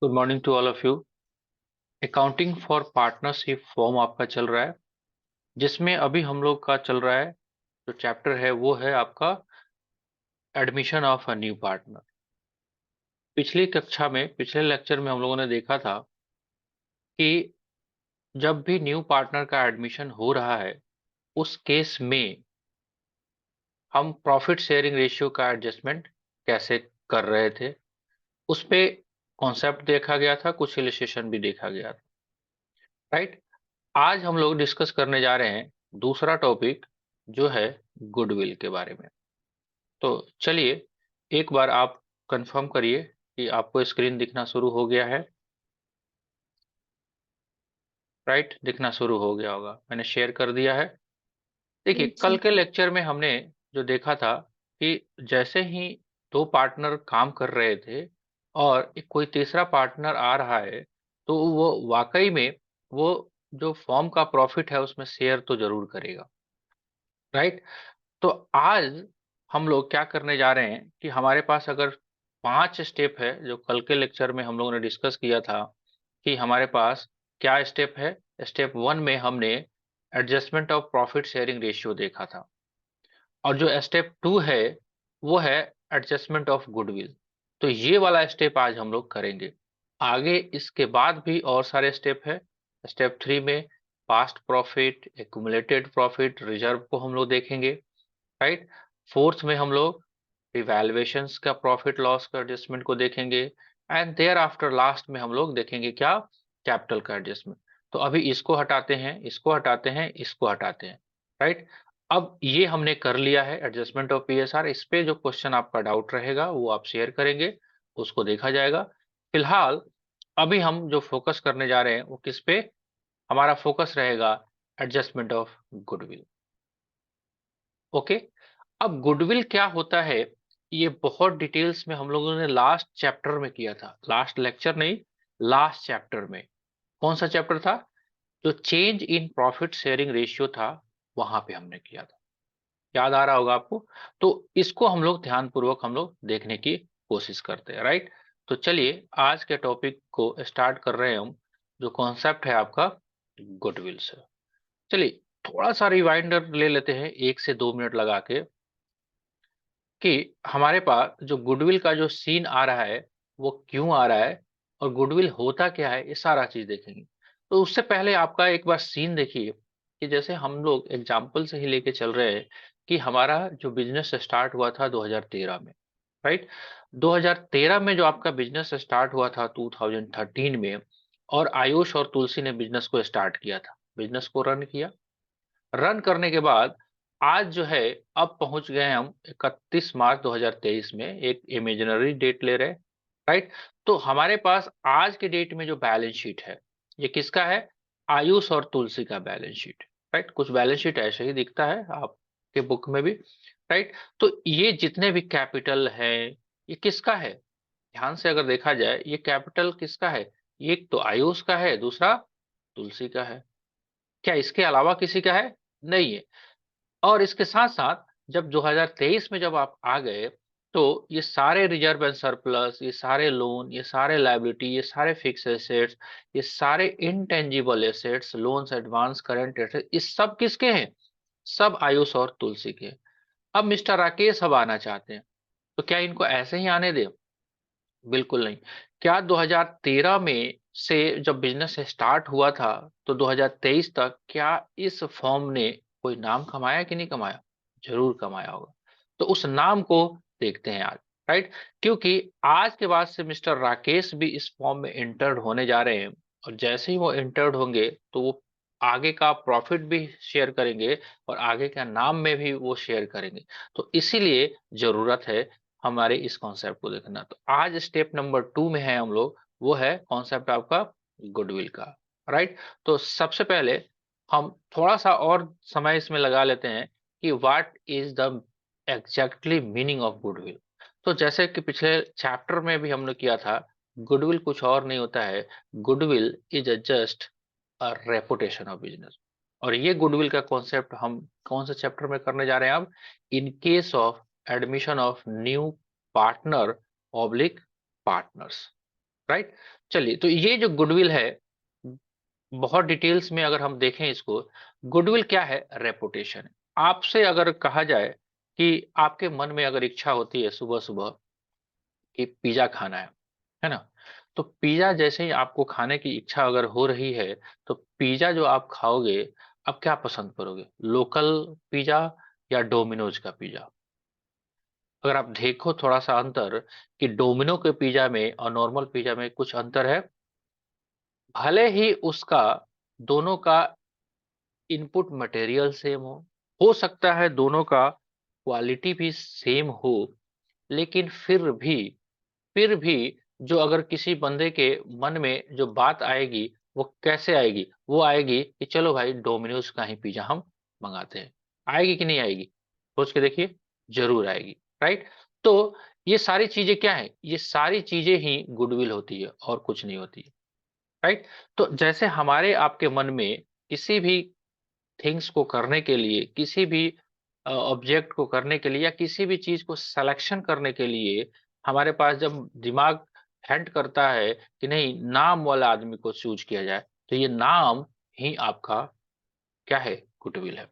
Good morning to all of you. Accounting for partnership firm आपका चल रहा है, जिसमें अभी हम लोग का चल रहा है जो चैप्टर है वो है आपका admission of a new partner. पिछली कक्षा में पिछले लेक्चर में हम लोगों ने देखा था कि जब भी न्यू पार्टनर का एडमिशन हो रहा है उस केस में हम प्रॉफिट शेयरिंग रेशियो का एडजस्टमेंट कैसे कर रहे थे, उस पे कॉन्सेप्ट देखा गया था, कुछ इलिस्ट्रेशन भी देखा गया था। राइट। आज हम लोग डिस्कस करने जा रहे हैं दूसरा टॉपिक जो है गुडविल के बारे में। तो चलिए एक बार आप कंफर्म करिए कि आपको स्क्रीन दिखना शुरू हो गया है। राइट, दिखना शुरू हो गया होगा, मैंने शेयर कर दिया है। देखिए कल जी। के लेक्चर में हमने जो देखा था कि जैसे ही दो पार्टनर काम कर रहे थे और एक कोई तीसरा पार्टनर आ रहा है तो वो वाकई में वो जो फॉर्म का प्रॉफिट है उसमें शेयर तो जरूर करेगा। राइट। तो आज हम लोग क्या करने जा रहे हैं कि हमारे पास अगर 5 स्टेप है जो कल के लेक्चर में हम लोगों ने डिस्कस किया था कि हमारे पास क्या स्टेप है। स्टेप 1 में हमने adjustment of profit sharing ratio देखा था, और जो स्टेप 2 है वो है एडजस्टमेंट ऑफ गुडविल। तो ये वाला स्टेप आज हम लोग करेंगे। आगे इसके बाद भी और सारे स्टेप है। स्टेप 3 में past profit, accumulated profit, reserve को हम लोग देखेंगे। राइट। फोर्थ में हम लोग रिवैल्यूएशंस का प्रॉफिट लॉस का एडजस्टमेंट को देखेंगे। एंड देयर आफ्टर लास्ट में हम लोग देखेंगे क्या, कैपिटल का एडजस्टमेंट। तो अभी इसको हटाते हैं, इसको हटाते हैं, इसको हटाते हैं। राइट। अब ये हमने कर लिया है एडजस्टमेंट ऑफ पीएसआर। इस पे जो क्वेश्चन आपका डाउट रहेगा वो आप शेयर करेंगे, उसको देखा जाएगा। फिलहाल अभी हम जो फोकस करने जा रहे हैं वो किस पे, हमारा फोकस रहेगा एडजस्टमेंट ऑफ गुडविल। ओके। अब गुडविल क्या होता है ये बहुत डिटेल्स में हम लोगों ने लास्ट चैप्टर में किया था, लास्ट लेक्चर नहीं, लास्ट चैप्टर में। कौन सा चैप्टर था, जो change in profit sharing ratio था, वहां पे हमने किया था। याद आ रहा होगा आपको। तो इसको हम लोग ध्यान पूर्वक हम लोग देखने की कोशिश करते हैं। राइट। तो चलिए आज के टॉपिक को स्टार्ट कर रहे हैं हम। जो कॉन्सेप्ट है आपका गुडविल से। चलिए थोड़ा सा रिवाइंडर ले लेते हैं 1 से 2 मिनट लगा के कि हमारे पास जो गुडविल का जो सीन आ रहा है वो क्यों आ रहा है और गुडविल होता क्या है, ये सारा चीज देखेंगे। तो उससे पहले आपका एक बार सीन देखिए कि जैसे हम लोग एग्जाम्पल से ही लेके चल रहे हैं कि हमारा जो बिजनेस स्टार्ट हुआ था 2013 में। राइट। 2013 में जो आपका बिजनेस स्टार्ट हुआ था 2013 में, और आयुष और तुलसी ने बिजनेस को स्टार्ट किया था, बिजनेस को रन किया। रन करने के बाद आज जो है, अब पहुंच गए हम 31 मार्च 2023 में, एक इमेजिनरी डेट ले रहे हैं। राइट। तो हमारे पास आज के डेट में जो बैलेंस शीट है ये किसका है, आयुष और तुलसी का बैलेंस शीट। राइट। कुछ बैलेंस शीट ऐसे ही दिखता है आपके बुक में भी। राइट। तो ये जितने भी कैपिटल है ये किसका है, ध्यान से अगर देखा जाए ये कैपिटल किसका है, एक तो आयुष का है, दूसरा तुलसी का है। क्या इसके अलावा किसी का है, नहीं है। और इसके साथ साथ जब 2023 में जब आप आ गए तो ये सारे रिजर्व एंड सरप्लस, ये सारे लोन, ये सारे लायबिलिटी, ये सारे फिक्स एसेट्स, ये सारे intangible assets, loans, advance, current assets, ये सब किसके हैं, सब आयुष और तुलसी के हैं। अब मिस्टर राकेश अब आना चाहते हैं, तो क्या इनको ऐसे ही आने दें, बिल्कुल नहीं। क्या 2013 में से जब बिजनेस स्टार्ट हुआ था तो 2023 तक क्या इस फॉर्म ने कोई नाम कमाया कि नहीं कमाया, जरूर कमाया होगा। तो उस नाम को देखते हैं आज। राइट। क्योंकि आज के बाद से मिस्टर राकेश भी इस फॉर्म में इंटर्ड होने जा रहे हैं, और जैसे ही वो इंटर्ड होंगे तो वो आगे का प्रॉफिट भी शेयर करेंगे और आगे का नाम में भी वो शेयर करेंगे। तो इसीलिए जरूरत है हमारे इस कॉन्सेप्ट को देखना। तो आज स्टेप नंबर 2 में है हम लोग, वो है कॉन्सेप्ट आपका गुडविल का। राइट। तो सबसे पहले हम थोड़ा सा और समय इसमें लगा लेते हैं कि what is the exactly meaning of goodwill. तो जैसे कि पिछले चैप्टर में भी हमने किया था, गुडविल कुछ और नहीं होता है। Goodwill is just a reputation of business. और ये गुडविल का कॉन्सेप्ट हम कौन से चैप्टर में करने जा रहे हैं अब, in case of admission of new partner oblique partners. Right? चलिए, तो ये जो गुडविल है, बहुत डिटेल्स में अगर हम देखें इसको, गुडविल क्या है? रेपुटेशन है। आपसे अगर कहा जाए कि आपके मन में अगर इच्छा होती है सुबह-सुबह कि पिज़्ज़ा खाना है ना? तो पिज़्ज़ा जैसे ही आपको खाने की इच्छा अगर हो रही है, तो पिज़्ज़ा जो आप खाओगे, आप क्या पसंद करोगे? लोकल पिज़्ज़ा या डोमिनोज़ का पिज़्ज़ा? अगर आप देखो थोड़ा-सा अंतर कि डोमिनो के पिज़्ज़ा में और नॉर्मल पिज़्ज़ा में कुछ अंतर है। भले ही उसका दोनों का इनपुट मटेरियल सेम हो सकता है दोनों का क्वालिटी भी सेम हो, लेकिन फिर भी जो अगर किसी बंदे के मन में जो बात आएगी, वो कैसे आएगी? वो आएगी कि चलो भाई डोमिनोज़ का ही पिज़्ज़ा हम मँगाते हैं। आएगी कि नहीं आएगी? सोच के देखिए, ज़रूर आएगी, राइट? तो ये सारी चीज़ें क्या हैं? ये सारी चीज़ें ही गुडविल होती है और कुछ नहीं होती है, राइट? तो जैसे हमारे आपके मन में किसी भी थिंग्स को करने के लिए, किसी भी ऑब्जेक्ट को करने के लिए या किसी भी चीज़ को सिलेक्शन करने के लिए हमारे पास जब दिमाग हिंट करता है कि नहीं नाम वाला आदमी को चूज़ किया जाए, तो ये नाम ही आपका क्या है? गुडविल है।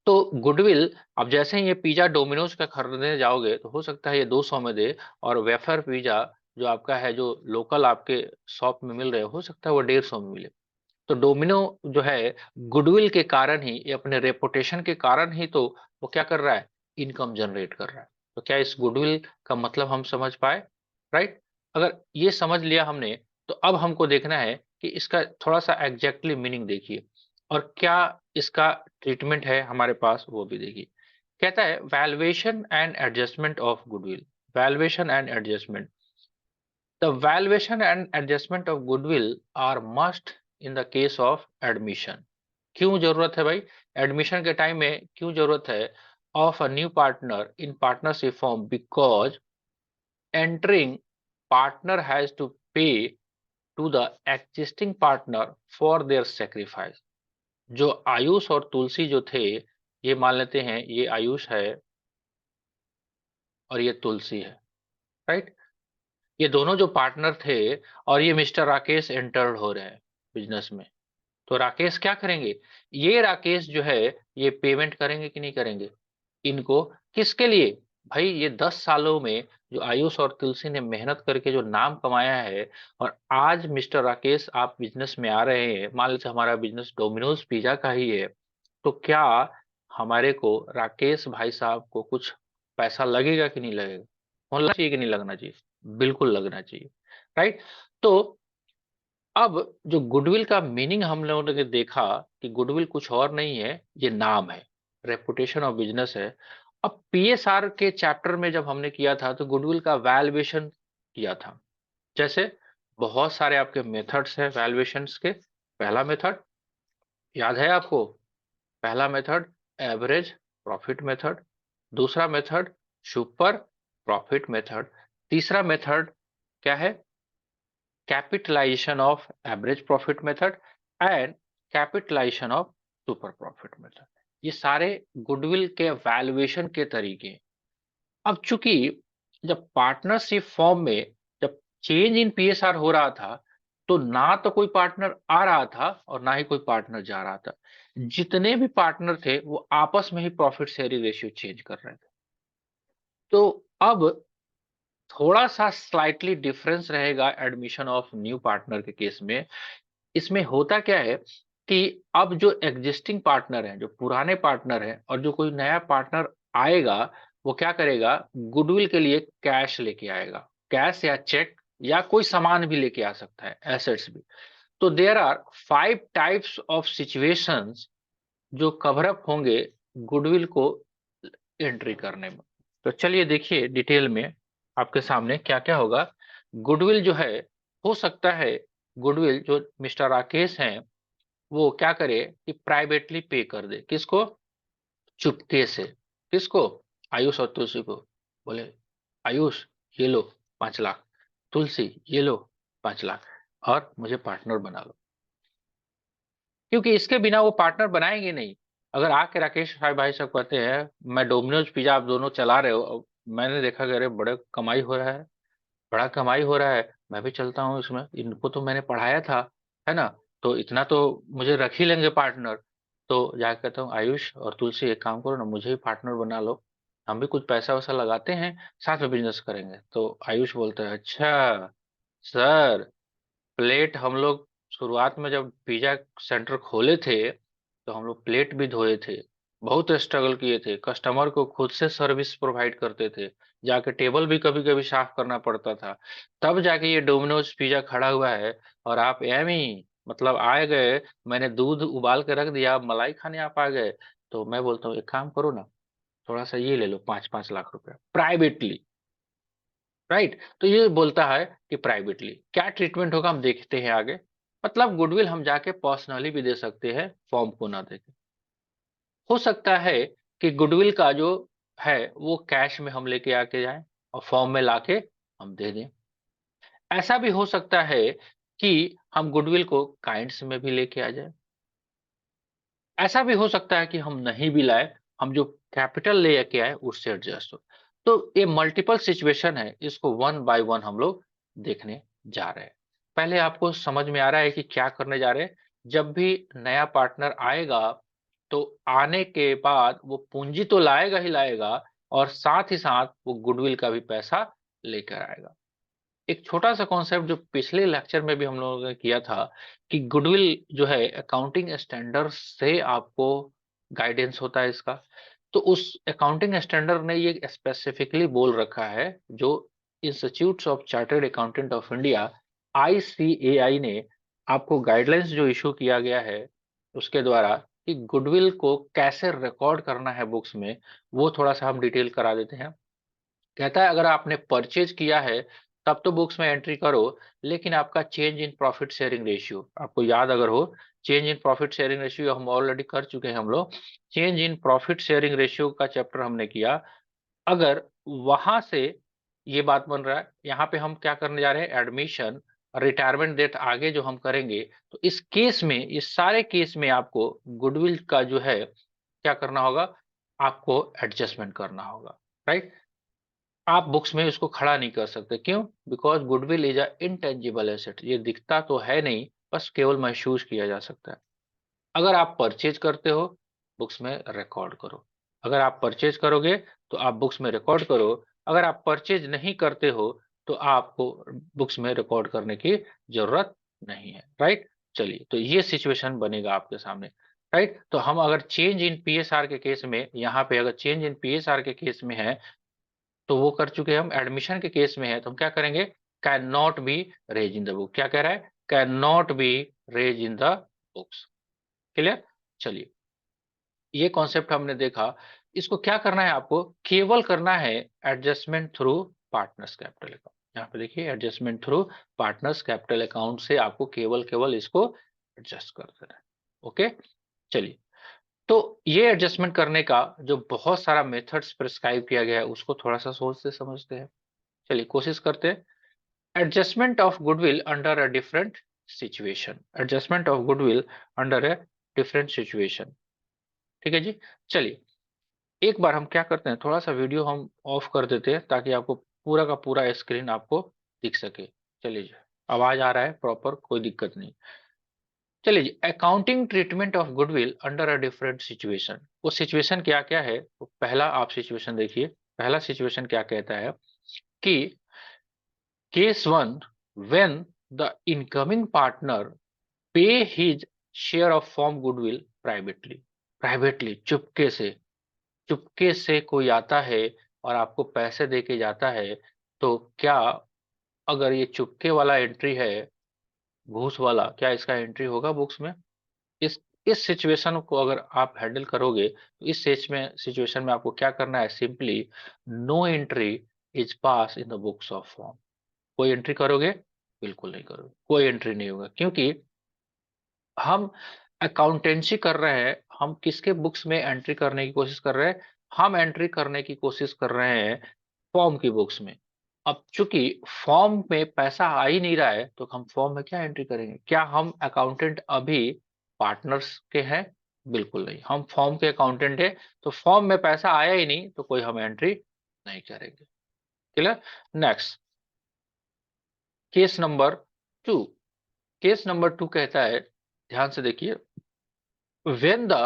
तो गुडविल अब जैसे ही ये पिज़्ज़ा डोमिनोज़ का खरीदने जाओगे, तो हो सकता है ये 200 में दे और वेफर पिज़्ज़ा जो आपका है, जो लोकल आपके शॉप में मिल रहे हैं, हो सकता है वो 150 में मिले। तो डोमिनो जो है गुडविल के कारण ही ये अपने रेपुटेशन के कारण ही तो वो क्या कर रहा है इनकम जनरेट कर रहा है। तो क्या इस गुडविल का मतलब हम समझ पाए? राइट? अगर ये समझ लिया हमने तो अब हमको देखना है कि इसका थोड़ा-सा एग्जैक्टली मीनिंग देखिए और क्या इसका ट्रीटमेंट है हमारे पास वो भी देखिए। कहता है valuation and adjustment of goodwill. Valuation and adjustment The valuation and adjustment of goodwill are must in the case of admission. क्यों जरूरत है भाई? एडमिशन के टाइम में क्यों जरूरत है of a new partner in partnership form? Because entering partner has to pay to the existing partner for their sacrifice. जो आयुष और तुलसी जो थे, ये मान लेते हैं ये आयुष है और ये तुलसी है, राइट? ये दोनों जो पार्टनर थे और ये मिस्टर राकेश एंटर्ड हो रहे हैं बिजनेस में। तो राकेश क्या करेंगे? ये राकेश जो है ये पेमेंट करेंगे कि नहीं करेंगे? इनको किसके लिए? भाई ये 10 सालों में जो आयुष और तुलसी ने मेहनत करके जो नाम कमाया है और आज मिस्टर राकेश आप बिजनेस में आ रहे हैं, मान लीजिए हमारा बिजनेस डोमिनोज पिज्जा का ही है, तो क्या हमारे को राकेश भाई साहब को कुछ पैसा लगेगा कि नहीं लगेगा? होना चाहिए कि नहीं लगना चाहिए? बिल्कुल लगना चाहिए, राइट? तो अब जो गुडविल का मीनिंग हम लोगों ने देखा कि गुडविल कुछ और नहीं है, ये नाम है, रेपुटेशन ऑफ बिजनेस है। अब पीएसआर के चैप्टर में जब हमने किया था तो गुडविल का वैल्यूएशन किया था। जैसे बहुत सारे आपके मेथड्स हैं वैल्यूएशंस के। पहला मेथड याद है आपको? पहला मेथड एवरेज प्रॉफिट मेथड, दूसरा मेथड सुपर प्रॉफिट मेथड, तीसरा मेथड क्या है? capitalization of average profit method and capitalization of super profit method। ये सारे गुडविल के वैल्यूएशन के तरीके हैं। अब चूंकि जब पार्टनरशिप फॉर्म में जब चेंज इन पीएसआर हो रहा था तो ना तो कोई पार्टनर आ रहा था और ना ही कोई पार्टनर जा रहा था। जितने भी पार्टनर थे वो आपस में ही प्रॉफिट शेयरिंग रेशियो चेंज कर रहे थे। तो अब थोड़ा-सा स्लाइटली डिफरेंस रहेगा एडमिशन ऑफ न्यू पार्टनर के केस में। इसमें होता क्या है कि अब जो एक्जिस्टिंग पार्टनर हैं, जो पुराने पार्टनर हैं और जो कोई नया पार्टनर आएगा, वो क्या करेगा? गुडविल के लिए कैश लेके आएगा। कैश या चेक या कोई सामान भी लेके आ सकता है, एसेट्स भी। तो there are 5 types of situations जो कवर अप होंगे गुडविल को एंट्री करने में। तो चलिए देखिए डिटेल में आपके सामने क्या-क्या होगा। गुडविल जो है, हो सकता है गुडविल जो मिस्टर राकेश हैं, वो क्या करे कि प्राइवेटली पे कर दे। किसको? चुपके से। किसको? आयुष और तुलसी को। बोले, आयुष ये लो 5 लाख, तुलसी ये लो 5 लाख और मुझे पार्टनर बना लो। क्योंकि इसके बिना वो पार्टनर बनाएँगे नहीं। अगर आके राकेश भाई भाई साहब कहते हैं, मैं डोमिनोज़ पिज़्ज़ा आप दोनों चला रहे हो, मैंने देखा कि अरे बड़े कमाई हो रहा है, बड़ा कमाई हो रहा है, मैं भी चलता हूँ इसमें, इनको तो मैंने पढ़ाया था, है ना, तो इतना तो मुझे रख ही लेंगे पार्टनर। तो जाकर कहता हूँ आयुष और तुलसी एक काम करो ना, मुझे ही पार्टनर बना लो, हम भी कुछ पैसा वैसा लगाते हैं, साथ में बिजनेस करेंगे। तो आयुष बोलता है अच्छा सर, प्लेट हम लोग शुरुआत में जब पिज्जा सेंटर खोले थे तो हम लोग प्लेट भी धोए थे, बहुत स्ट्रगल किए थे, कस्टमर को खुद से सर्विस प्रोवाइड करते थे, जाके टेबल भी कभी कभी साफ करना पड़ता था, तब जाके ये डोमिनोज पिज्जा खड़ा हुआ है। और आप एम ही मतलब आ गए, मैंने दूध उबाल के रख दिया, मलाई खाने आप आ गए। तो मैं बोलता हूँ एक काम करो ना, थोड़ा सा ये ले लो 5-5 लाख रुपया प्राइवेटली, राइट। तो ये बोलता है कि प्राइवेटली क्या ट्रीटमेंट होगा हम देखते हैं आगे। मतलब गुडविल हम जाके पर्सनली भी दे सकते हैं, फॉर्म को ना देके। हो सकता है कि गुडविल का जो है वो कैश में हम लेके आके जाएं और फॉर्म में लाके हम दे दें। ऐसा भी हो सकता है कि हम गुडविल को काइंड्स में भी लेके आ जाए। ऐसा भी हो सकता है कि हम नहीं भी लाए, हम जो कैपिटल लेके आए उससे एडजस्ट हो। तो ये मल्टीपल सिचुएशन है, इसको वन बाय वन हम लोग देखने जा रहे हैं। पहले आपको समझ में आ रहा है कि क्या करने जा रहे हैं। जब भी नया पार्टनर आएगा तो आने के बाद वो पूंजी तो लाएगा ही लाएगा, और साथ ही साथ वो गुडविल का भी पैसा लेकर आएगा। एक छोटा सा कॉन्सेप्ट जो पिछले लेक्चर में भी हम लोगों ने किया था कि गुडविल जो है अकाउंटिंग स्टैंडर्ड से आपको गाइडेंस होता है इसका। तो उस अकाउंटिंग स्टैंडर्ड ने ये स्पेसिफिकली बोल रखा है, जो institutes of chartered accountant of India ICAI ने आपको गाइडलाइंस जो इशू किया गया है उसके द्वारा, कि गुडविल को कैसे रिकॉर्ड करना है बुक्स में, वो थोड़ा सा हम डिटेल करा देते हैं। कहता है अगर आपने परचेज किया है तब तो बुक्स में एंट्री करो, लेकिन आपका change in profit sharing ratio आपको याद अगर हो, change in profit sharing ratio हम ऑलरेडी कर चुके हैं हम लोग। Change in profit sharing ratio का चैप्टर हमने किया। अगर वहां से ये बात बन रहा है, यहाँ पे हम क्या करने जा रहे हैं, एडमिशन रिटायरमेंट डेट आगे जो हम करेंगे, तो इस केस में, इस सारे केस में आपको गुडविल का जो है क्या करना होगा, आपको एडजस्टमेंट करना होगा, राइट। आप बुक्स में इसको खड़ा नहीं कर सकते, क्यों? Because goodwill is a intangible asset, ये दिखता तो है नहीं, बस केवल महसूस किया जा सकता है। अगर आप परचेज करते हो, बुक्स में रिकॉर्ड करो। अगर आप परचेज करोगे तो आप बुक्स में रिकॉर्ड करो। अगर आप परचेज नहीं करते हो तो आपको बुक्स में रिकॉर्ड करने की जरूरत नहीं है, राइट। चलिए, तो ये सिचुएशन बनेगा आपके सामने, राइट। तो हम अगर चेंज इन पीएसआर के केस में, यहाँ पे अगर चेंज इन पीएसआर के केस में है तो वो कर चुके हैं। हम एडमिशन के केस में है तो हम क्या करेंगे, can not be raise in the book. क्या कह रहा है, can not be raise in the books. Clear. चलिए, ये कॉन्सेप्ट हमने देखा। इसको क्या करना है, आपको केवल करना है adjustment through partners capital account. यहाँ पे देखिए, adjustment through partners capital account से आपको केवल केवल इसको एडजस्ट कर देना है। ओके। चलिए, तो ये एडजस्टमेंट करने का जो बहुत सारा मेथड्स प्रिस्क्राइब किया गया है उसको थोड़ा सा सोचते समझते हैं। चलिए कोशिश करते हैं। Adjustment of goodwill under a different situation, adjustment of goodwill under a different situation. ठीक है जी। चलिए, एक बार हम क्या करते हैं, थोड़ा सा वीडियो हम ऑफ कर देते हैं ताकि आपको पूरा का पूरा स्क्रीन आपको दिख सके। चलिए जी, आवाज आ रहा है प्रॉपर, कोई दिक्कत नहीं। चलिए जी, accounting treatment of goodwill under a different situation. वो सिचुएशन क्या क्या है, तो पहला आप सिचुएशन देखिए। पहला सिचुएशन क्या कहता है कि case one, when the incoming partner pay his share of form goodwill privately. Privately, चुपके से कोई आता है और आपको पैसे दे के जाता है, तो क्या, अगर ये चुपके वाला एंट्री है, घूस वाला, क्या इसका एंट्री होगा बुक्स में? इस इस सिचुएशन को अगर आप हैंडल करोगे तो इस सिचुएशन में आपको क्या करना है, simply no entry is pass in the books of firm. कोई एंट्री करोगे? बिल्कुल नहीं करोगे, कोई एंट्री नहीं होगा, क्योंकि हम अकाउंटेंसी कर रहे हैं। हम किसके बुक्स में एंट्री करने की कोशिश कर रहे हैं? हम एंट्री करने की कोशिश कर रहे हैं फॉर्म की बुक्स में। अब चूंकि फॉर्म में पैसा आ ही नहीं रहा है तो हम फॉर्म में क्या एंट्री करेंगे? क्या हम अकाउंटेंट अभी पार्टनर्स के हैं? बिल्कुल नहीं, हम फॉर्म के अकाउंटेंट है। तो फॉर्म में पैसा आया ही नहीं तो कोई हम एंट्री नहीं करेंगे। Clear. Next, case number 2, case number 2 कहता है, ध्यान से देखिए, when the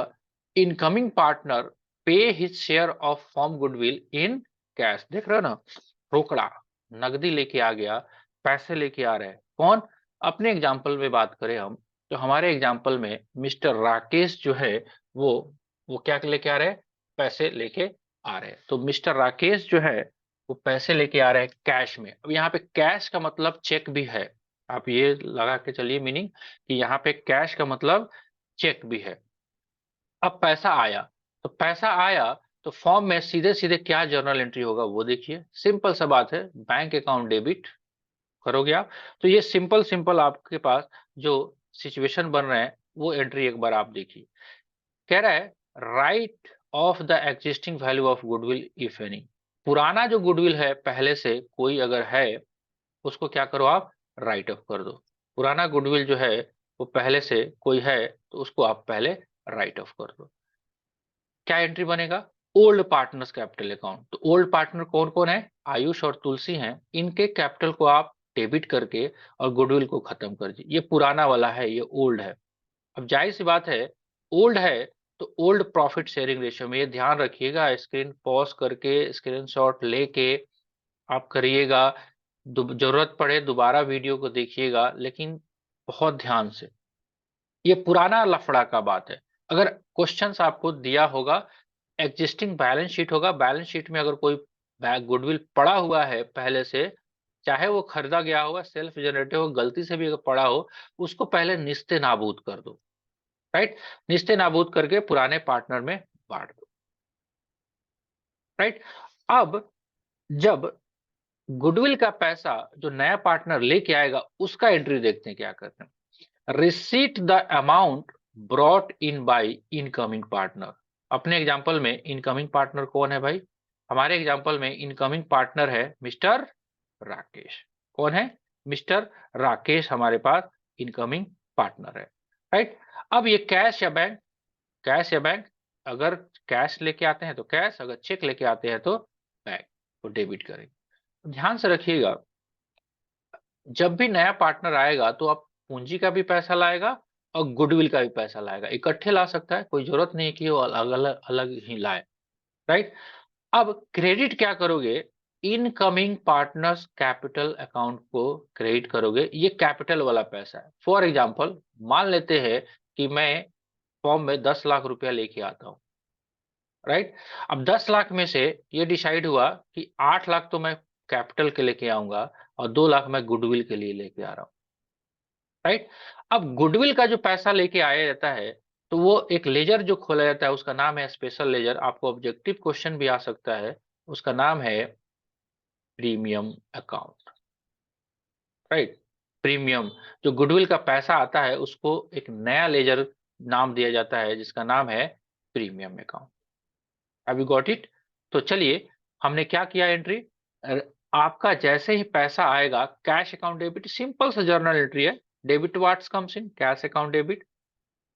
incoming partner pay his share of firm goodwill in cash। देख रहे हो ना, रोकड़ा, नगदी लेके आ गया, पैसे लेके आ रहे हैं कौन? अपने एग्जाम्पल में बात करें हम, तो हमारे एग्जाम्पल में मिस्टर राकेश जो है वो वो क्या लेके आ रहे हैं? पैसे लेके आ रहे हैं। तो मिस्टर राकेश जो है वो पैसे लेके आ रहे हैं कैश में। अब यहाँ पे कैश का मतलब चेक भी है, आप ये लगा के चलिए मीनिंग कि यहाँ पे कैश का मतलब चेक भी है। अब पैसा आया, तो पैसा आया तो फॉर्म में सीधे सीधे क्या जर्नल एंट्री होगा वो देखिए, सिंपल सा बात है, बैंक अकाउंट डेबिट करोगे आप। तो ये सिंपल सिंपल आपके पास जो सिचुएशन बन रहे हैं वो एंट्री एक बार आप देखिए। कह रहा है right of the existing value of goodwill if any. पुराना जो गुडविल है पहले से कोई अगर है उसको क्या करो आप? राइट ऑफ कर दो। पुराना गुडविल जो है वो पहले से कोई है तो उसको आप पहले राइट ऑफ कर दो। क्या एंट्री बनेगा? Old partners capital account. तो ओल्ड पार्टनर कौन कौन है? आयुष और तुलसी हैं। इनके कैपिटल को आप डेबिट करके और गुडविल को खत्म कर दीजिए। ये पुराना वाला है, ये ओल्ड है। अब जाहिर सी बात है, ओल्ड है तो ओल्ड प्रॉफिट शेयरिंग रेशियो में ये ध्यान रखिएगा, स्क्रीन पॉज करके स्क्रीनशॉट लेके आप करिएगा। जरूरत पड़े दोबारा वीडियो को देखिएगा, लेकिन बहुत ध्यान से। ये पुराना लफड़ा का बात है। अगर क्वेश्चंस आपको दिया होगा, एग्जिस्टिंग बैलेंस शीट होगा, बैलेंस शीट में अगर कोई गुडविल पड़ा हुआ है पहले से, चाहे वो खरीदा गया होगा, सेल्फ जनरेटेड हो, गलती से भी अगर पड़ा हो, उसको पहले निस्ते नाबूद कर दो। राइट, निस्ते नाबूद करके पुराने पार्टनर में बांट दो। राइट, अब जब गुडविल का पैसा जो नया पार्टनर लेके आएगा उसका एंट्री देखते हैं क्या करते हैं। Receipt the amount brought in by incoming partner. अपने एग्जांपल में इनकमिंग पार्टनर कौन है भाई? हमारे एग्जांपल में इनकमिंग पार्टनर है मिस्टर राकेश। कौन है? मिस्टर राकेश हमारे पास इनकमिंग पार्टनर है। राइट, अब ये कैश या बैंक? कैश या बैंक? अगर कैश लेके आते हैं तो कैश, अगर चेक लेके आते हैं तो बैंक, तो डेबिट करेंगे। ध्यान से रखिएगा, जब भी नया पार्टनर आएगा तो आप पूंजी का भी पैसा लाएगा और गुडविल का भी पैसा लाएगा, इकट्ठे ला सकता है, कोई जरूरत नहीं है कि वो अलग अलग अलग ही लाए। राइट, अब क्रेडिट क्या करोगे? इनकमिंग पार्टनर्स कैपिटल अकाउंट को क्रेडिट करोगे, ये कैपिटल वाला पैसा है। फॉर एग्जांपल मान लेते हैं कि मैं फॉर्म में 10 लाख रुपया लेके आता हूँ। राइट, अब 10 लाख में से ये डिसाइड हुआ कि 8 लाख तो मैं कैपिटल के लेके आऊंगा और 2 लाख मैं गुडविल के लिए लेके आ रहा हूँ। राइट, अब गुडविल का जो पैसा लेके आया जाता है तो वो एक लेजर जो खोला जाता है उसका नाम है स्पेशल लेजर। आपको ऑब्जेक्टिव क्वेश्चन भी आ सकता है, उसका नाम है प्रीमियम अकाउंट। राइट, प्रीमियम, जो गुडविल का पैसा आता है उसको एक नया लेजर नाम दिया जाता है जिसका नाम है premium account. Have you got it? तो चलिए, हमने क्या किया एंट्री? आपका जैसे ही पैसा आएगा कैश अकाउंट डेबिट, सिंपल सा जर्नल एंट्री है। Debit what's comes in cash account debit.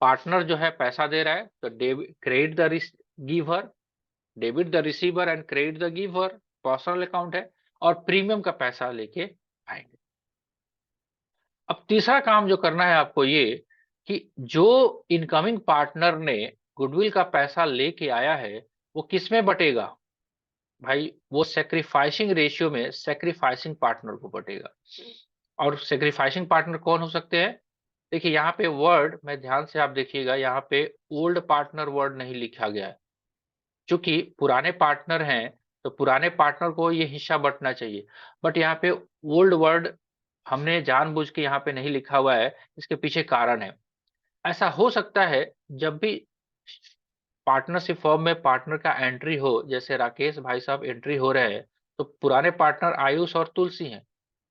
Partner जो है पैसा दे रहा है तो debit credit the giver, debit the receiver and credit the giver, personal account है। और प्रीमियम का पैसा लेके आएंगे। अब तीसरा काम जो करना है आपको ये कि जो इनकमिंग पार्टनर ने गुडविल का पैसा लेके आया है वो किस में बटेगा? भाई वो सेक्रीफाइसिंग रेशियो में सेक्रीफाइसिंग पार्टनर को बटेगा। और सेक्रीफाइसिंग पार्टनर कौन हो सकते हैं? देखिए यहाँ पे वर्ड में ध्यान से आप देखिएगा, यहाँ पे ओल्ड पार्टनर वर्ड नहीं लिखा गया है। चूंकि पुराने पार्टनर हैं तो पुराने पार्टनर को ये हिस्सा बंटना चाहिए, बट यहाँ पे ओल्ड वर्ड हमने जानबूझ के यहाँ पे नहीं लिखा हुआ है। इसके पीछे कारण है। ऐसा हो सकता है जब भी पार्टनरशिप फॉर्म में पार्टनर का एंट्री हो, जैसे राकेश भाई साहब एंट्री हो रहे हैं, तो पुराने पार्टनर आयुष और तुलसी हैं।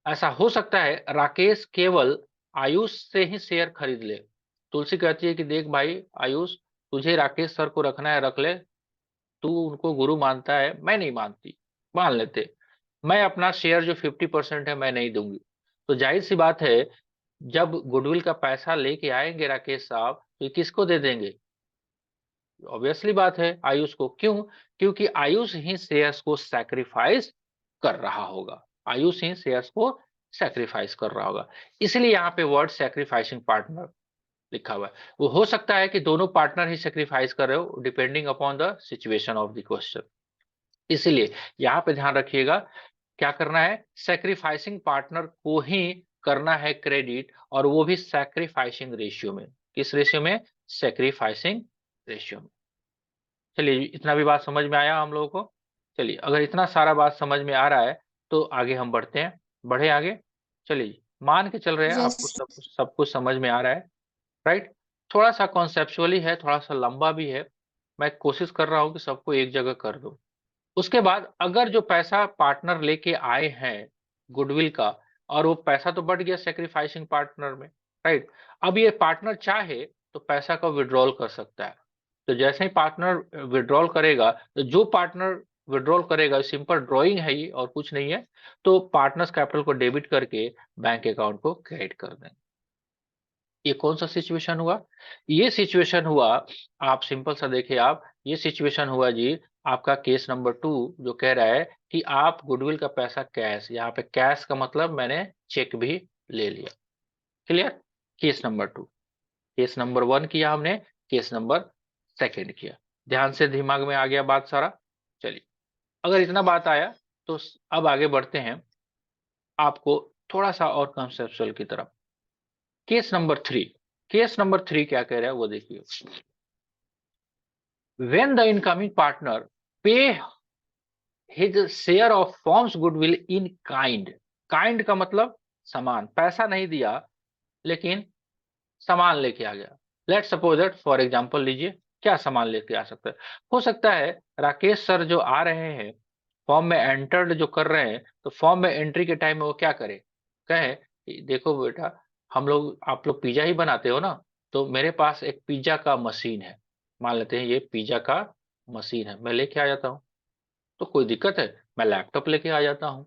ऐसा हो सकता है राकेश केवल आयुष से ही शेयर खरीद ले। तुलसी कहती है कि देख भाई आयुष, तुझे राकेश सर को रखना है रख ले, तू उनको गुरु मानता है, मैं नहीं मानती, मान लेते, मैं अपना शेयर जो 50% है मैं नहीं दूंगी। तो जाहिर सी बात है, जब गुडविल का पैसा लेके आएंगे राकेश साहब तो ये किसको दे देंगे? ऑब्वियसली बात है आयुष को। क्यों? क्योंकि आयुष ही शेयर्स को सैक्रिफाइस कर रहा होगा, आयुष ही शेयर्स को सैक्रिफाइस कर रहा होगा, इसलिए यहाँ पे वर्ड सैक्रिफाइसिंग पार्टनर लिखा हुआ है। वो हो सकता है कि दोनों पार्टनर ही सैक्रिफाइस कर रहे हो, depending upon the situation of the question. इसलिए यहाँ पे ध्यान रखिएगा, क्या करना है, सैक्रिफाइसिंग पार्टनर को ही करना है क्रेडिट, और वो भी सैक्रिफाइसिंग रेशियो में। किस रेशियो में? सैक्रिफाइसिंग रेशियो में। चलिए, इतना भी बात समझ में आया हम लोगों को? चलिए, अगर इतना सारा बात समझ में आ रहा है तो आगे हम बढ़ते हैं, बढ़े आगे। चलिए, मान के चल रहे हैं आपको यस। सब कुछ समझ में आ रहा है, राइट? थोड़ा सा कॉन्सेप्चुअली है, थोड़ा सा लंबा भी है, मैं कोशिश कर रहा हूँ कि सबको एक जगह कर दूं। उसके बाद अगर जो पैसा पार्टनर लेके आए हैं गुडविल का, और वो पैसा तो बढ़ गया सेक्रीफाइसिंग पार्टनर में, राइट? अब ये पार्टनर चाहे तो पैसा का विड्रॉल कर सकता है। तो जैसे ही पार्टनर विड्रॉल करेगा, तो जो पार्टनर विड्रॉल करेगा, सिंपल ड्राइंग है ये और कुछ नहीं है, तो पार्टनर्स कैपिटल को डेबिट करके बैंक अकाउंट को क्रेडिट कर दें। ये कौन सा सिचुएशन हुआ? ये सिचुएशन हुआ, आप सिंपल सा देखिए, आप ये सिचुएशन हुआ जी, आपका केस नंबर 2, जो कह रहा है कि आप गुडविल का पैसा कैश, यहाँ पे कैश का मतलब मैंने चेक भी ले लिया। Clear? Case number 2। Case number 1 किया हमने, केस नंबर 2 किया। ध्यान से दिमाग में आ गया बात सारा? चलिए, अगर इतना बात आया तो अब आगे बढ़ते हैं आपको थोड़ा सा और कंसेप्चुअल की तरफ। केस नंबर 3, केस नंबर 3 क्या कह रहा है वो देखिए। When the incoming partner pay his share of firm's goodwill in kind, kind का मतलब सामान, पैसा नहीं दिया लेकिन सामान लेके आ गया। Let suppose that, for example लीजिए, क्या सामान लेके आ सकता है? हो सकता है राकेश सर जो आ रहे हैं, फॉर्म में एंटर्ड जो कर रहे हैं, तो फॉर्म में एंट्री के टाइम में वो क्या करे, कहे कि देखो बेटा, हम लोग, आप लोग पिज्जा ही बनाते हो ना, तो मेरे पास एक पिज्जा का मशीन है, मान लेते हैं ये पिज्जा का मशीन है, मैं लेके आ जाता हूँ। तो कोई दिक्कत है? मैं लैपटॉप लेके आ जाता हूँ,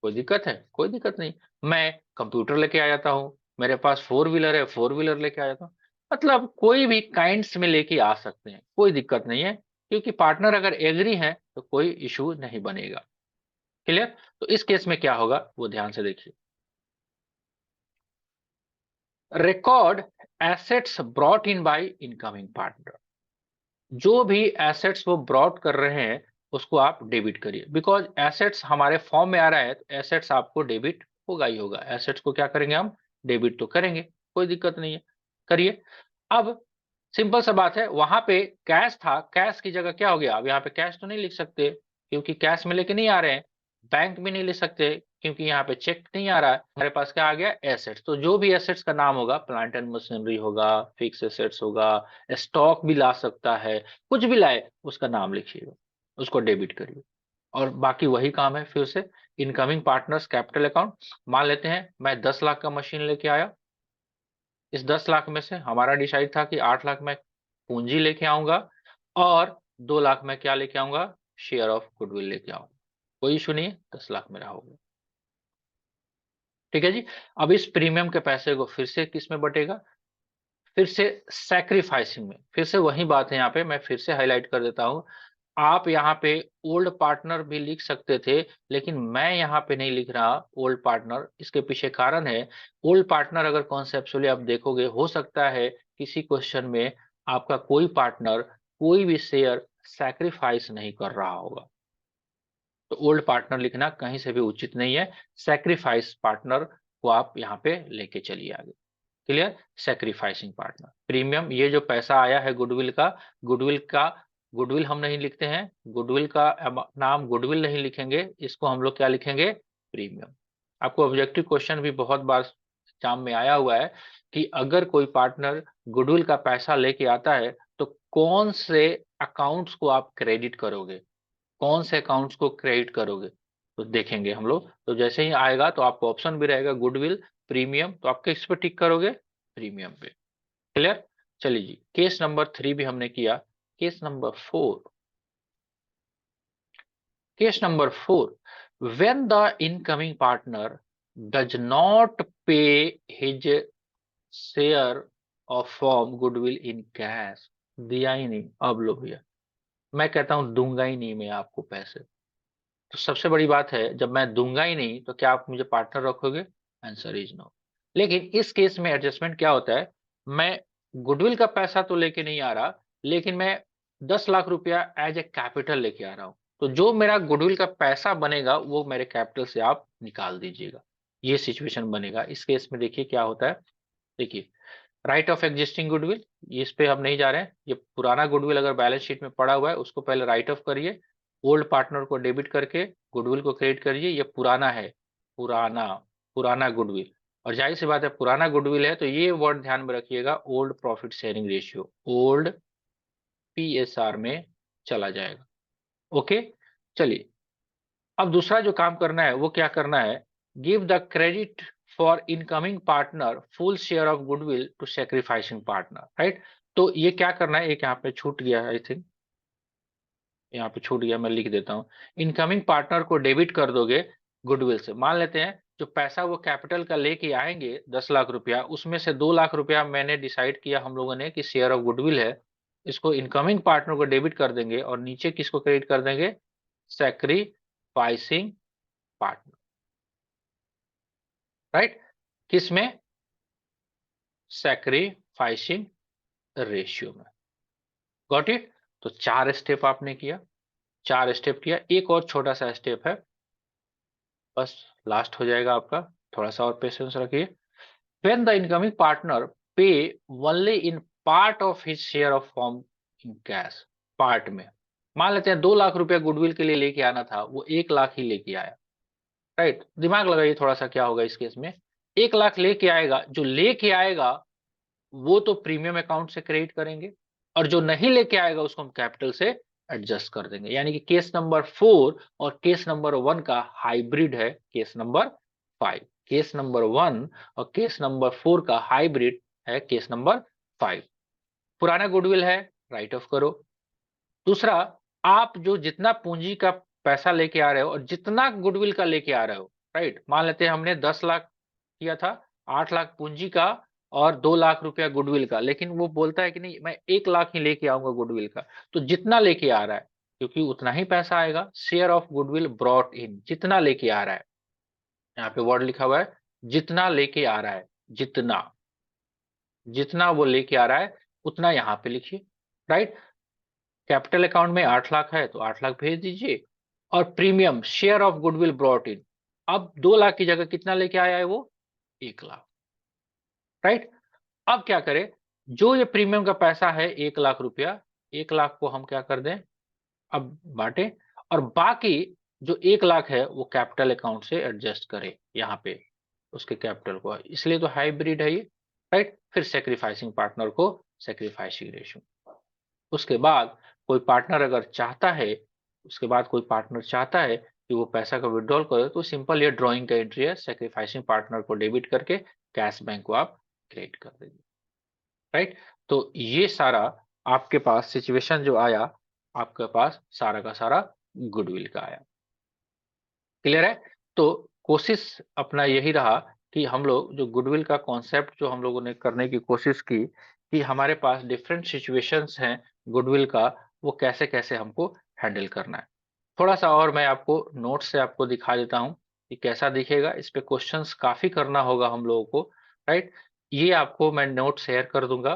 कोई दिक्कत है? कोई दिक्कत नहीं। मैं कंप्यूटर लेके आ जाता हूँ, मेरे पास फोर व्हीलर है, फोर व्हीलर लेके आ जाता हूँ। मतलब कोई भी काइंड्स में लेके आ सकते हैं, कोई दिक्कत नहीं है, क्योंकि पार्टनर अगर एग्री है तो कोई इशू नहीं बनेगा। क्लियर? तो इस केस में क्या होगा वो ध्यान से देखिए। Record assets brought in by incoming partner, जो भी एसेट्स वो ब्रॉट कर रहे हैं उसको आप डेबिट करिए, बिकॉज एसेट्स हमारे फॉर्म में आ रहा है, तो एसेट्स आपको डेबिट होगा ही होगा। एसेट्स को क्या करेंगे हम? डेबिट तो करेंगे, कोई दिक्कत नहीं है, करिए। अब सिंपल सा बात है, वहां पे कैश था, कैश की जगह क्या हो गया? अब यहाँ पे कैश तो नहीं लिख सकते, क्योंकि कैश में लेके नहीं आ रहे हैं। बैंक भी नहीं लिख सकते, क्योंकि यहाँ पे चेक नहीं आ रहा है। हमारे पास क्या आ गया? एसेट्स। तो जो भी एसेट्स का नाम होगा, प्लांट एंड मशीनरी होगा, फिक्स एसेट्स होगा, स्टॉक भी ला सकता है, कुछ भी लाए उसका नाम लिखिएगा, उसको डेबिट करिए। और बाकी वही काम है फिर से, इनकमिंग पार्टनर्स कैपिटल अकाउंट। मान लेते हैं मैं 10 लाख का मशीन लेके आया, इस 10 लाख में से हमारा डिसाइड था कि 8 लाख मैं पूंजी लेके आऊंगा, और 2 लाख मैं क्या लेके आऊंगा? शेयर ऑफ गुडविल लेके आऊंगा। कोई इशू नहीं है, 10 लाख मेरा होगा। ठीक है जी। अब इस प्रीमियम के पैसे को फिर से किस में बटेगा? फिर से सैक्रिफाइसिंग में। फिर से वही बात है, यहाँ पे मैं फिर से हाईलाइट कर देता हूँ। आप यहाँ पे ओल्ड पार्टनर भी लिख सकते थे, लेकिन मैं यहाँ पे नहीं लिख रहा ओल्ड पार्टनर। इसके पीछे कारण है, ओल्ड पार्टनर अगर कॉन्सेप्चुअली आप देखोगे, हो सकता है किसी क्वेश्चन में आपका कोई पार्टनर कोई भी शेयर सैक्रिफाइस नहीं कर रहा होगा, तो ओल्ड पार्टनर लिखना कहीं से भी उचित नहीं है। सैक्रिफाइस पार्टनर को आप यहाँ पे लेके चलिए आगे। क्लियर? Sacrificing partner. प्रीमियम, ये जो पैसा आया है गुडविल का, गुडविल का, गुडविल हम नहीं लिखते हैं, गुडविल का नाम गुडविल नहीं लिखेंगे, इसको हम लोग क्या लिखेंगे? प्रीमियम। आपको ऑब्जेक्टिव क्वेश्चन भी बहुत बार एग्जाम में आया हुआ है कि अगर कोई पार्टनर गुडविल का पैसा लेके आता है, तो कौन से अकाउंट्स को आप क्रेडिट करोगे, कौन से अकाउंट्स को क्रेडिट करोगे, तो देखेंगे हम लोग। तो जैसे ही आएगा तो आपको ऑप्शन भी रहेगा गुडविल, प्रीमियम, तो आप किस पे टिक करोगे? प्रीमियम पे। क्लियर? चलिए जी, केस नंबर 3 भी हमने किया। Case number 4, case number 4, when the incoming partner does not pay his share of form goodwill in cash, दिया ही नहीं, अब लो भैया, मैं कहता हूं दूंगा ही नहीं मैं आपको पैसे। तो सबसे बड़ी बात है, जब मैं दूंगा ही नहीं तो क्या आप मुझे पार्टनर रखोगे? Answer is no. लेकिन इस केस में एडजस्टमेंट क्या होता है, मैं गुडविल का पैसा तो लेके नहीं आ रहा, लेकिन मैं 10 लाख रुपया एज ए कैपिटल लेके आ रहा हूं। तो जो मेरा गुडविल का पैसा बनेगा वो मेरे कैपिटल से आप निकाल दीजिएगा। ये सिचुएशन बनेगा। इस केस में देखिए क्या होता है। देखिए, राइट ऑफ एग्जिस्टिंग गुडविल, इस पे हम नहीं जा रहे हैं। ये पुराना गुडविल अगर बैलेंस शीट में पड़ा हुआ है उसको पहले राइट ऑफ करिए, ओल्ड पार्टनर को डेबिट करके गुडविल को क्रेडिट करिए। ये पुराना है, पुराना पुराना गुडविल। और जाहिर सी बात है, पुराना गुडविल है तो ये वर्ड ध्यान में रखिएगा, old profit sharing ratio, old PSR में चला जाएगा। ओके, चलिए अब दूसरा जो काम करना है वो क्या करना है, give the credit for incoming partner full share of goodwill to sacrificing partner, right. तो ये क्या करना है, एक यहाँ पे छूट गया आई थिंक, यहाँ पे छूट गया, मैं लिख देता हूँ। इनकमिंग पार्टनर को डेबिट कर दोगे गुडविल से। मान लेते हैं जो पैसा वो कैपिटल का लेके आएंगे 10 लाख रुपया, उसमें से 2 लाख रुपया मैंने डिसाइड किया हम लोगों ने कि शेयर ऑफ गुडविल है, इसको इनकमिंग पार्टनर को डेबिट कर देंगे और नीचे किसको क्रेडिट कर देंगे, सेक्रीफाइसिंग पार्टनर, राइट। किसमें, सैक्रिफाइसिंग रेशियो में। Got it. तो 4 स्टेप आपने किया, 4 स्टेप किया। एक और छोटा सा स्टेप है, बस लास्ट हो जाएगा आपका, थोड़ा सा और पेशेंस रखिए। व्हेन द इनकमिंग पार्टनर पे only in part of his share of form in cash, part में। मान लेते हैं 2 लाख रुपया गुडविल के लिए लेके आना था, वो 1 लाख ही लेके आया, राइट। दिमाग लगाइए थोड़ा सा, क्या होगा इस केस में, 1 लाख लेके आएगा, जो लेके आएगा वो तो प्रीमियम अकाउंट से क्रेडिट करेंगे, और जो नहीं लेके आएगा उसको हम कैपिटल से एडजस्ट कर देंगे। यानी कि केस नंबर 4 और केस नंबर 1 का हाइब्रिड है केस नंबर 5। केस नंबर 1 और केस नंबर 4 का हाइब्रिड है केस नंबर 5। पुराना गुडविल है, राइट ऑफ करो। दूसरा, आप जो जितना पूंजी का पैसा लेके आ रहे हो और जितना गुडविल का लेके आ रहे हो, राइट। मान लेते हैं हमने 10 लाख किया था, 8 लाख पूंजी का और 2 लाख रुपया गुडविल का, लेकिन वो बोलता है कि नहीं मैं 1 लाख ही लेके आऊंगा गुडविल का। तो जितना लेके आ रहा है, क्योंकि उतना ही पैसा आएगा, share of goodwill brought in, जितना लेके आ रहा है, यहाँ पे वर्ड लिखा हुआ है जितना लेके आ रहा है, जितना, जितना वो लेके आ रहा है उतना यहाँ पे लिखिए, राइट। कैपिटल अकाउंट में 8 लाख है तो 8 लाख भेज दीजिए। और premium share of goodwill brought in, अब 2 लाख की जगह कितना लेके आया है वो, 1 लाख, राइट। अब क्या करें, जो ये प्रीमियम का पैसा है 1 लाख रुपया, 1 लाख को हम क्या कर दें, अब बांटे, और बाकी जो 1 लाख है वो कैपिटल अकाउंट से एडजस्ट करें यहाँ पे उसके कैपिटल को, इसलिए तो हाइब्रिड है ये, राइट। फिर सेक्रीफाइसिंग पार्टनर को सेक्रीफाइसिंग रेशियो। उसके बाद कोई पार्टनर अगर चाहता है, उसके बाद कोई पार्टनर चाहता है कि वो पैसा का विड्रॉल करे, तो सिंपल ये ड्राइंग का एंट्री है, सेक्रीफाइसिंग पार्टनर को डेबिट करके कैश बैंक को आप क्रेडिट कर देंगे, राइट। तो ये सारा आपके पास सिचुएशन जो आया, आपके पास सारा का सारा गुडविल का आया। क्लियर है। तो कोशिश अपना यही रहा कि हम लोग जो गुडविल का कॉन्सेप्ट जो हम लोगों ने करने की कोशिश की, कि हमारे पास डिफरेंट सिचुएशंस हैं गुडविल का, वो कैसे कैसे हमको हैंडल करना है। थोड़ा सा और मैं आपको नोट से आपको दिखा देता हूँ कि कैसा दिखेगा। इस पे क्वेश्चंस काफी करना होगा हम लोगों को, राइट। ये आपको मैं नोट शेयर कर दूंगा,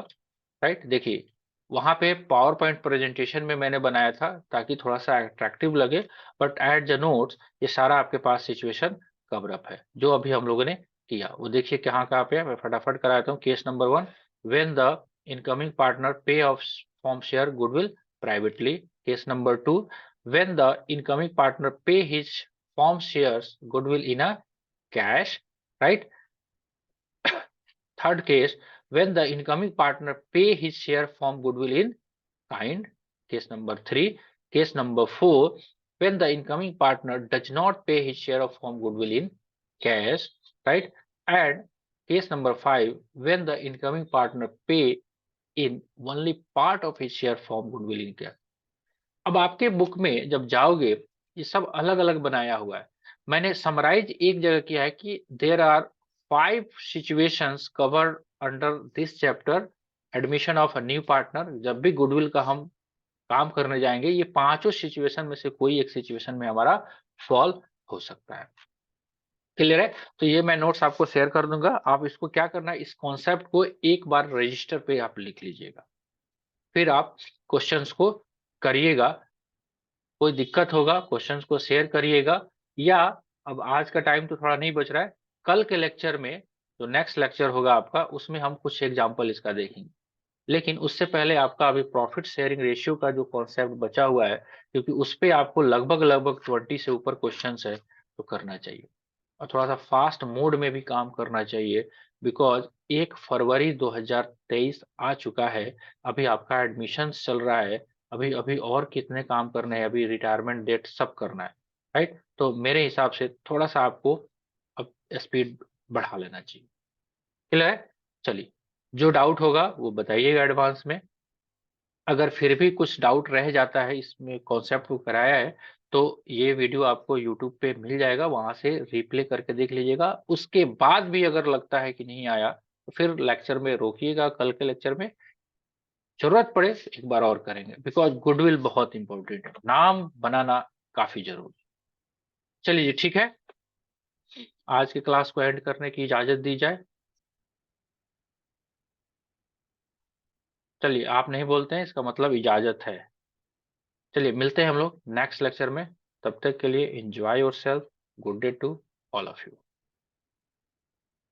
राइट। देखिए, वहां पे पावर पॉइंट प्रेजेंटेशन में मैंने बनाया था ताकि थोड़ा सा अट्रैक्टिव लगे, बट एट द नोट्स ये सारा आपके पास सिचुएशन कवर अप है जो अभी हम लोगों ने किया। वो देखिए कहाँ कहाँ पे है, मैं फटाफट कराता हूँ। Case number 1, when the incoming partner pay of form share goodwill privately. Case number 2, when the incoming partner pay his form shares goodwill in a cash, right. Third case, when the incoming partner pay his share from goodwill in kind. Case number 3. Case number 4, when the incoming partner does not pay his share of from goodwill in cash, right? And case number 5, when the incoming partner pay in only part of his share from goodwill in cash. अब आपके book में जब जाओगे, ये सब अलग अलग बनाया हुआ है। मैंने समराइज एक जगह किया है कि there are 5 situations covered under this chapter, admission of a new partner. जब भी गुडविल का हम काम करने जाएंगे, ये पांचों सिचुएशन में से कोई एक सिचुएशन में हमारा सॉल्व हो सकता है। क्लियर है? तो ये मैं नोट्स आपको शेयर कर दूँगा। आप इसको क्या करना है, इस कॉन्सेप्ट को एक बार रजिस्टर पे आप लिख लीजिएगा। फिर आप क्वेश्चंस को करिएगा, कोई दिक्कत होगा क्वेश्चंस को शेयर करिएगा, या अब आज का टाइम तो थोड़ा नहीं बच रहा है, कल के लेक्चर में जो नेक्स्ट लेक्चर होगा आपका, उसमें हम कुछ एग्जांपल इसका देखेंगे। लेकिन उससे पहले आपका अभी प्रॉफिट शेयरिंग रेशियो का जो कॉन्सेप्ट बचा हुआ है, क्योंकि उस पे आपको लगभग-लगभग 20 से ऊपर क्वेश्चंस है, तो करना चाहिए। और थोड़ा-सा फास्ट मोड में भी काम करना चाहिए, बिकॉज़ 1 फरवरी 2023 आ चुका है, अभी आपका एडमिशन्स चल रहा है, अभी-अभी और कितने काम करने हैं, अभी रिटायरमेंट डेट सब करना है, राइट? तो मेरे हिसाब से थोड़ा-सा आपको अब स्पीड बढ़ा लेना चाहिए। क्लियर है? चलिए, जो डाउट होगा वो बताइएगा एडवांस में। अगर फिर भी कुछ डाउट रह जाता है इसमें कॉन्सेप्ट को कराया है, तो ये वीडियो आपको यूट्यूब पे मिल जाएगा, वहाँ से रिप्ले करके देख लीजिएगा। उसके बाद भी अगर लगता है कि नहीं आया, तो फिर लेक्चर में रोकिएगा, कल के लेक्चर में ज़रूरत पड़े एक बार और करेंगे, बिकॉज़ गुडविल बहुत इम्पोर्टेंट है, नाम बनाना काफ़ी ज़रूरी है। चलिए जी, ठीक है, आज की क्लास को एंड करने की इजाज़त दी जाए। चलिए, आप नहीं बोलते हैं इसका मतलब इजाज़त है। चलिए मिलते हैं हम लोग नेक्स्ट लेक्चर में, तब तक के लिए enjoy yourself, good day to all of you.